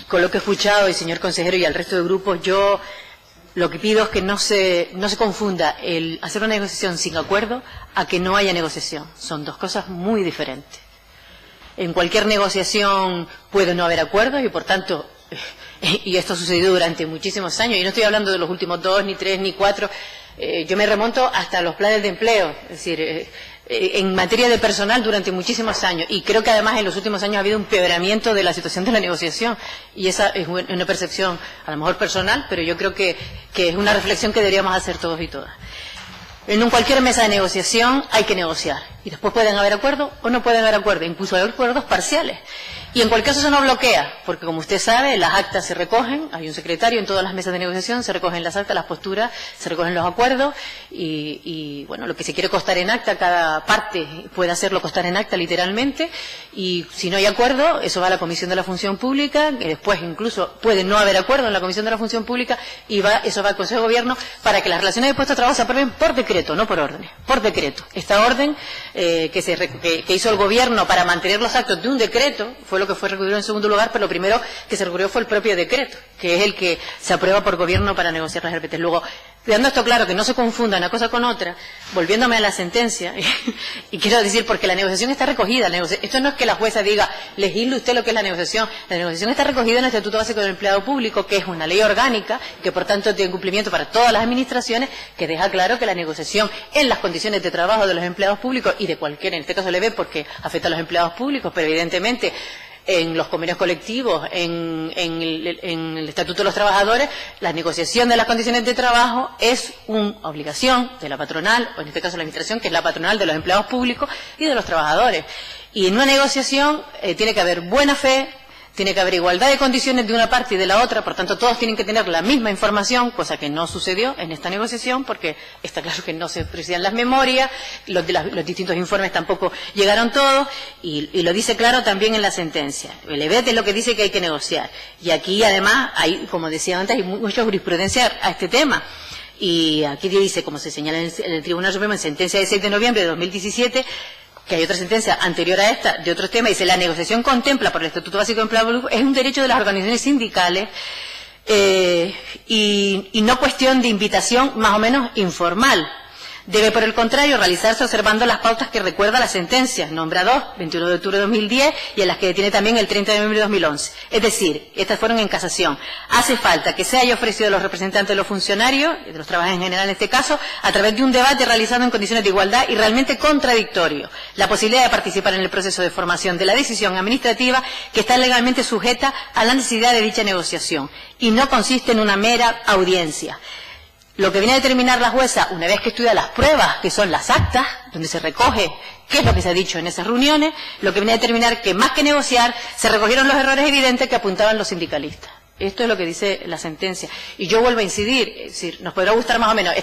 con lo que he escuchado, y señor consejero y al resto de grupos, yo lo que pido es que no se confunda el hacer una negociación sin acuerdo a que no haya negociación. Son dos cosas muy diferentes. En cualquier negociación puede no haber acuerdos y, por tanto, y esto ha sucedido durante muchísimos años, y no estoy hablando de los últimos 2, ni 3, ni 4, yo me remonto hasta los planes de empleo, es decir, en materia de personal durante muchísimos años, y creo que además en los últimos años ha habido un empeoramiento de la situación de la negociación, y esa es una percepción a lo mejor personal, pero yo creo que es una reflexión que deberíamos hacer todos y todas. En cualquier mesa de negociación hay que negociar, y después pueden haber acuerdos o no pueden haber acuerdos, incluso hay acuerdos parciales. Y en cualquier caso eso no bloquea, porque como usted sabe, las actas se recogen, hay un secretario en todas las mesas de negociación, se recogen las actas, las posturas, se recogen los acuerdos, y bueno, lo que se quiere constar en acta, cada parte puede hacerlo constar en acta literalmente, y si no hay acuerdo, eso va a la Comisión de la Función Pública, que después incluso puede no haber acuerdo en la Comisión de la Función Pública, y eso va al Consejo de Gobierno para que las relaciones de puestos de trabajo se aprueben por decreto, no por órdenes, por decreto. Esta orden que hizo el Gobierno para mantener los actos de un decreto fue lo que fue recurrido en segundo lugar, pero lo primero que se recurrió fue el propio decreto, que es el que se aprueba por Gobierno para negociar las RPT. Luego, dando esto claro, que no se confunda una cosa con otra, volviéndome a la sentencia, y quiero decir, porque la negociación está recogida, esto no es que la jueza diga, legisle usted lo que es la negociación está recogida en el Estatuto Básico del Empleado Público, que es una ley orgánica, que por tanto tiene cumplimiento para todas las administraciones, que deja claro que la negociación en las condiciones de trabajo de los empleados públicos, y de cualquier, en este caso leve porque afecta a los empleados públicos, pero evidentemente en los convenios colectivos, en el Estatuto de los Trabajadores, la negociación de las condiciones de trabajo es una obligación de la patronal, o en este caso la administración, que es la patronal de los empleados públicos y de los trabajadores. Y en una negociación tiene que haber buena fe, tiene que haber igualdad de condiciones de una parte y de la otra, por tanto todos tienen que tener la misma información, cosa que no sucedió en esta negociación, porque está claro que no se precisían las memorias, los distintos informes tampoco llegaron todos, y lo dice claro también en la sentencia. El EBET es lo que dice que hay que negociar, y aquí además hay, como decía antes, hay mucha jurisprudencia a este tema. Y aquí dice, como se señala en el Tribunal Supremo en sentencia de 6 de noviembre de 2017, que hay otra sentencia anterior a esta, de otros temas, dice, la negociación contempla por el Estatuto Básico de Empleado Público, es un derecho de las organizaciones sindicales y no cuestión de invitación más o menos informal. Debe, por el contrario, realizarse observando las pautas que recuerda la sentencia, nombra 2, 21 de octubre de 2010, y en las que detiene también el 30 de noviembre de 2011. Es decir, estas fueron en casación. Hace falta que se haya ofrecido a los representantes de los funcionarios, de los trabajadores en general en este caso, a través de un debate realizado en condiciones de igualdad y realmente contradictorio, la posibilidad de participar en el proceso de formación de la decisión administrativa que está legalmente sujeta a la necesidad de dicha negociación, y no consiste en una mera audiencia. Lo que viene a determinar la jueza, una vez que estudia las pruebas, que son las actas, donde se recoge qué es lo que se ha dicho en esas reuniones, lo que viene a determinar que más que negociar, se recogieron los errores evidentes que apuntaban los sindicalistas. Esto es lo que dice la sentencia. Y yo vuelvo a incidir, es decir, nos podrá gustar más o menos.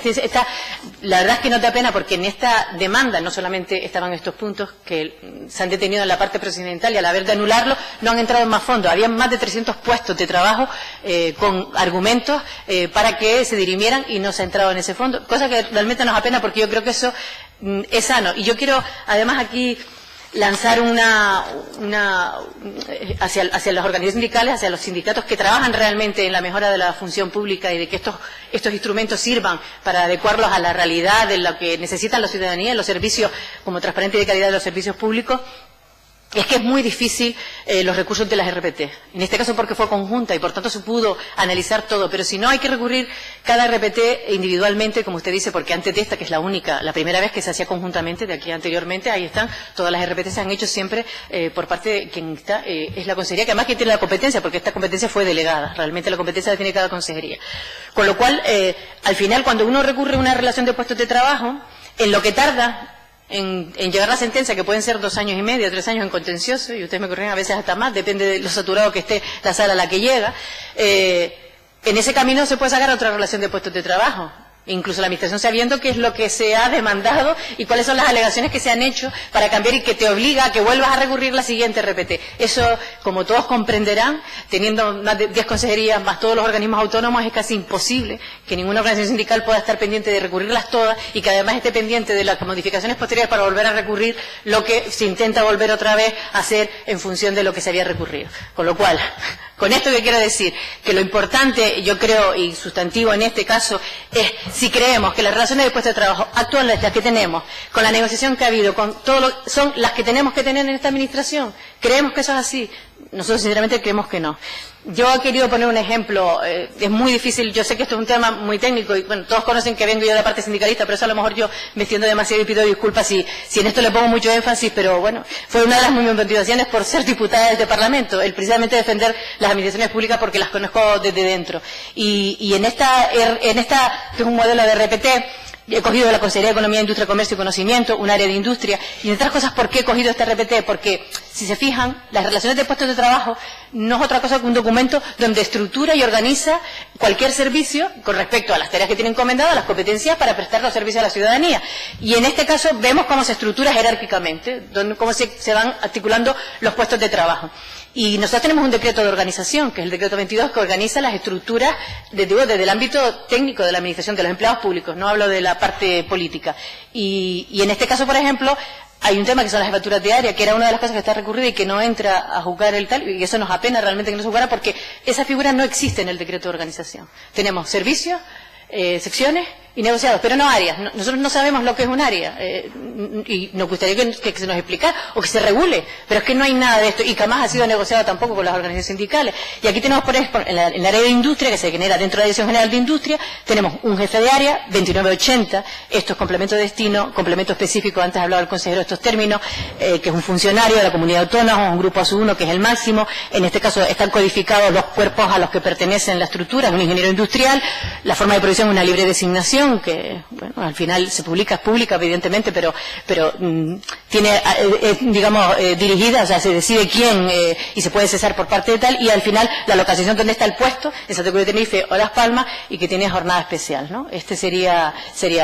La verdad es que no da pena, porque en esta demanda no solamente estaban estos puntos que se han detenido en la parte procedimental, y al haber de anularlo no han entrado en más fondo. Había más de 300 puestos de trabajo con argumentos para que se dirimieran, y no se ha entrado en ese fondo, cosa que realmente nos apena, porque yo creo que eso es sano. Y yo quiero además aquí lanzar hacia las organizaciones sindicales, hacia los sindicatos que trabajan realmente en la mejora de la función pública, y de que estos instrumentos sirvan para adecuarlos a la realidad de lo que necesitan la ciudadanía, los servicios como transparencia y de calidad de los servicios públicos. Es que es muy difícil los recursos de las RPT. En este caso porque fue conjunta y por tanto se pudo analizar todo. Pero si no, hay que recurrir cada RPT individualmente, como usted dice, porque antes de esta, que es la primera vez que se hacía conjuntamente, de aquí anteriormente, ahí están, todas las RPT se han hecho siempre por parte de quien está, es la consejería, que además que tiene la competencia, porque esta competencia fue delegada. Realmente la competencia la tiene cada consejería. Con lo cual, al final, cuando uno recurre a una relación de puestos de trabajo, en lo que tarda en llegar la sentencia, que pueden ser 2 años y medio, 3 años en contencioso, y ustedes me corrigen a veces hasta más, depende de lo saturado que esté la sala a la que llega, en ese camino se puede sacar otra relación de puestos de trabajo. Incluso la administración sabiendo qué es lo que se ha demandado y cuáles son las alegaciones que se han hecho para cambiar, y que te obliga a que vuelvas a recurrir la siguiente RPT. Eso, como todos comprenderán, teniendo más de 10 consejerías más todos los organismos autónomos, es casi imposible que ninguna organización sindical pueda estar pendiente de recurrirlas todas, y que además esté pendiente de las modificaciones posteriores para volver a recurrir lo que se intenta volver otra vez a hacer en función de lo que se había recurrido. Con lo cual, Con esto que quiero decir, que lo importante, yo creo, y sustantivo en este caso, es si creemos que las relaciones de puestos de trabajo actuales, las que tenemos, con la negociación que ha habido, con todo son las que tenemos que tener en esta administración. ¿Creemos que eso es así? Nosotros sinceramente creemos que no. Yo he querido poner un ejemplo, es muy difícil, yo sé que esto es un tema muy técnico y bueno, todos conocen que vengo yo de la parte sindicalista, pero eso a lo mejor yo me extiendo demasiado y pido disculpas si en esto le pongo mucho énfasis, pero bueno, fue una de las motivaciones por ser diputada de este Parlamento, el precisamente defender las administraciones públicas porque las conozco desde dentro. Y en esta, que es un modelo de RPT, he cogido de la Consejería de Economía, Industria, Comercio y Conocimiento, un área de industria, y entre otras cosas, ¿por qué he cogido este RPT? Porque, si se fijan, las relaciones de puestos de trabajo no es otra cosa que un documento donde estructura y organiza cualquier servicio con respecto a las tareas que tiene encomendadas, las competencias para prestar los servicios a la ciudadanía. Y en este caso vemos cómo se estructura jerárquicamente, cómo se van articulando los puestos de trabajo. Y nosotros tenemos un decreto de organización, que es el decreto 22, que organiza las estructuras desde el ámbito técnico de la administración, de los empleados públicos, no hablo de la parte política. Y en este caso, por ejemplo, hay un tema que son las jefaturas de área, que era una de las cosas que está recurrida y que no entra a jugar el tal, y eso nos apena realmente que no se jugara, porque esa figura no existe en el decreto de organización. Tenemos servicios, secciones y negociados, pero no áreas. Nosotros no sabemos lo que es un área y nos gustaría que se nos explicara o que se regule, pero es que no hay nada de esto y jamás ha sido negociado tampoco con las organizaciones sindicales. Y aquí tenemos, por ejemplo, en el área de industria, que se genera dentro de la Dirección General de Industria, tenemos un jefe de área, 2980, estos complementos de destino, complemento específico, antes hablaba el consejero de estos términos, que es un funcionario de la comunidad autónoma, un grupo A1, que es el máximo. En este caso están codificados los cuerpos a los que pertenecen la estructura, un ingeniero industrial, la forma de provisión es una libre designación, que bueno, al final es pública, evidentemente, pero tiene, digamos, dirigida, o sea, se decide quién y se puede cesar por parte de tal, y al final la localización donde está el puesto, en Santa Cruz de Tenerife o Las Palmas, y que tiene jornada especial, ¿no? Este sería,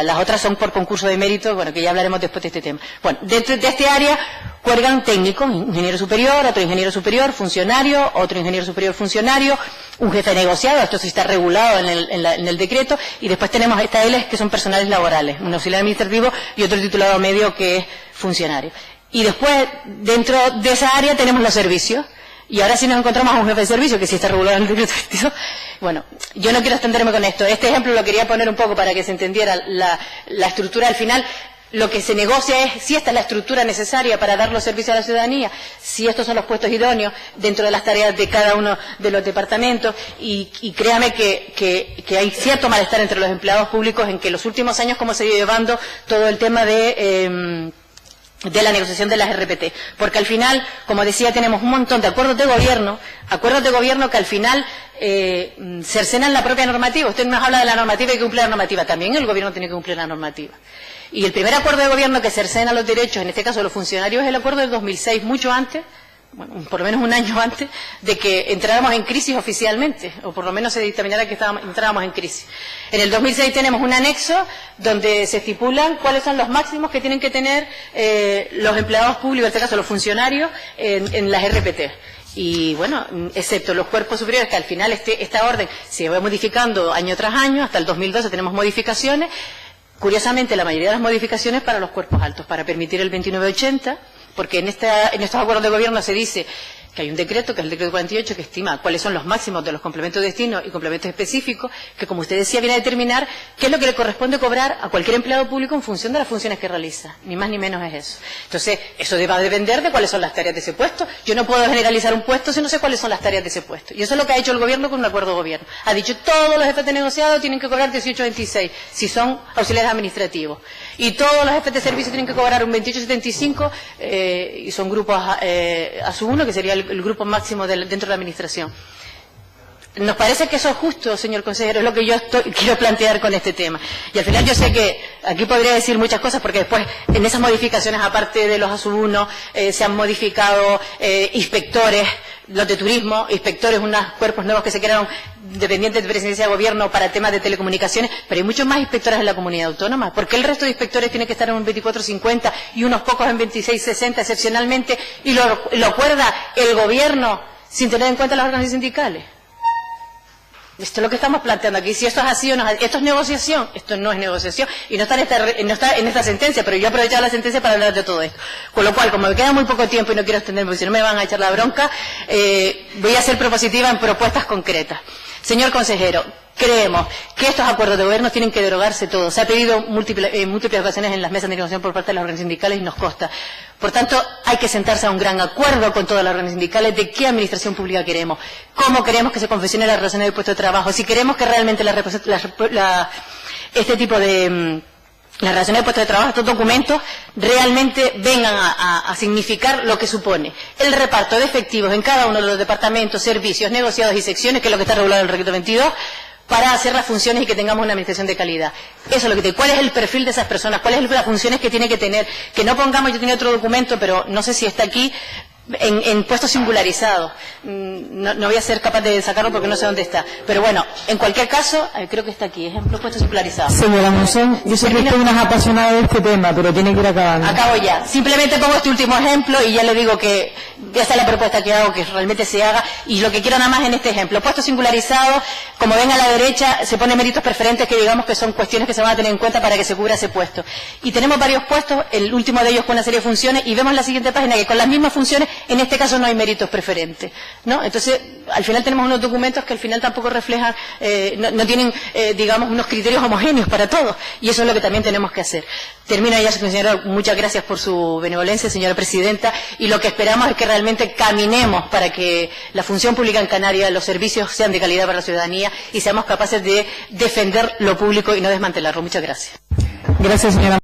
las otras son por concurso de mérito, bueno, que ya hablaremos después de este tema. Bueno, dentro de este área cuelgan técnicos, ingeniero superior, otro ingeniero superior, funcionario, otro ingeniero superior funcionario, un jefe negociado, esto sí está regulado en el decreto, y después tenemos estas L que son personales laborales, un auxiliar administrativo y otro titulado medio que es funcionario. Y después, dentro de esa área tenemos los servicios, y ahora sí nos encontramos a un jefe de servicio que sí está regulado en el decreto 22. Bueno, yo no quiero extenderme con esto, este ejemplo lo quería poner un poco para que se entendiera la estructura al final. Lo que se negocia es si esta es la estructura necesaria para dar los servicios a la ciudadanía, si estos son los puestos idóneos dentro de las tareas de cada uno de los departamentos, y créame que hay cierto malestar entre los empleados públicos en que los últimos años cómo se ha ido llevando todo el tema de la negociación de las RPT, porque al final, como decía, tenemos un montón de acuerdos de gobierno que al final cercenan la propia normativa. Usted nos habla de la normativa y que cumple la normativa, también el gobierno tiene que cumplir la normativa. Y el primer acuerdo de gobierno que cercena los derechos, en este caso de los funcionarios, es el acuerdo del 2006, mucho antes, bueno, por lo menos un año antes de que entráramos en crisis oficialmente, o por lo menos se dictaminara que entrábamos en crisis. En el 2006 tenemos un anexo donde se estipulan cuáles son los máximos que tienen que tener los empleados públicos, en este caso los funcionarios, en las RPT. Y bueno, excepto los cuerpos superiores, que al final esta orden se va modificando año tras año, hasta el 2012 tenemos modificaciones. Curiosamente, la mayoría de las modificaciones para los cuerpos altos, para permitir el 2980, porque en estos acuerdos de gobierno se dice que hay un decreto, que es el decreto 48, que estima cuáles son los máximos de los complementos de destino y complementos específicos, que como usted decía, viene a determinar qué es lo que le corresponde cobrar a cualquier empleado público en función de las funciones que realiza. Ni más ni menos es eso. Entonces, eso va a depender de cuáles son las tareas de ese puesto. Yo no puedo generalizar un puesto si no sé cuáles son las tareas de ese puesto. Y eso es lo que ha hecho el gobierno con un acuerdo de gobierno. Ha dicho, todos los jefes de negociado tienen que cobrar 18.26, si son auxiliares administrativos. Y todos los jefes de servicio tienen que cobrar un 28.75, y son grupos A1, que sería el grupo máximo dentro de la administración. Nos parece que eso es justo, señor consejero, es lo que yo quiero plantear con este tema. Y al final yo sé que aquí podría decir muchas cosas, porque después en esas modificaciones, aparte de los ASU1, se han modificado inspectores, los de turismo, inspectores, unos cuerpos nuevos que se crearon dependientes de presidencia de gobierno para temas de telecomunicaciones, pero hay muchos más inspectores en la comunidad autónoma. ¿Por qué el resto de inspectores tiene que estar en un 24.50 y unos pocos en 26.60 excepcionalmente, y lo acuerda el gobierno sin tener en cuenta las organizaciones sindicales? Esto es lo que estamos planteando aquí. Si esto es así o no es así. Esto es negociación. Esto no es negociación. Y no está en esta sentencia, pero yo he aprovechado la sentencia para hablar de todo esto. Con lo cual, como me queda muy poco tiempo y no quiero extenderme, porque si no me van a echar la bronca, voy a ser propositiva en propuestas concretas. Señor consejero, creemos que estos acuerdos de gobierno tienen que derogarse todos. Se ha pedido múltiples ocasiones en las mesas de negociación por parte de las organizaciones sindicales y nos consta. Por tanto, hay que sentarse a un gran acuerdo con todas las organizaciones sindicales de qué administración pública queremos, cómo queremos que se confeccione la relación del puesto de trabajo, si queremos que realmente este tipo de las relaciones de puesto de trabajo, estos documentos, realmente vengan a significar lo que supone el reparto de efectivos en cada uno de los departamentos, servicios, negociados y secciones, que es lo que está regulado en el Reglamento 22, para hacer las funciones y que tengamos una administración de calidad. Eso es lo que tiene. ¿Cuál es el perfil de esas personas? ¿Cuáles son las funciones que tiene que tener? Que no pongamos, yo tenía otro documento, pero no sé si está aquí, en puestos singularizados. No voy a ser capaz de sacarlo porque no sé dónde está. Pero bueno, en cualquier caso, creo que está aquí, ejemplo, puestos singularizados. Señora Monzón, yo sé que usted es una apasionada de este tema, pero tiene que ir acabando. Acabo ya. Simplemente pongo este último ejemplo y ya le digo que esta es la propuesta que hago, que realmente se haga. Y lo que quiero nada más en este ejemplo, puestos singularizados, como ven a la derecha, se ponen méritos preferentes que digamos que son cuestiones que se van a tener en cuenta para que se cubra ese puesto. Y tenemos varios puestos, el último de ellos con una serie de funciones, y vemos en la siguiente página que con las mismas funciones, en este caso no hay méritos preferentes, ¿no? Entonces, al final tenemos unos documentos que al final tampoco reflejan, no tienen, digamos, unos criterios homogéneos para todos, y eso es lo que también tenemos que hacer. Termino ya, señora, muchas gracias por su benevolencia, señora presidenta, y lo que esperamos es que realmente caminemos para que la función pública en Canarias, los servicios sean de calidad para la ciudadanía y seamos capaces de defender lo público y no desmantelarlo. Muchas gracias. Gracias, señora.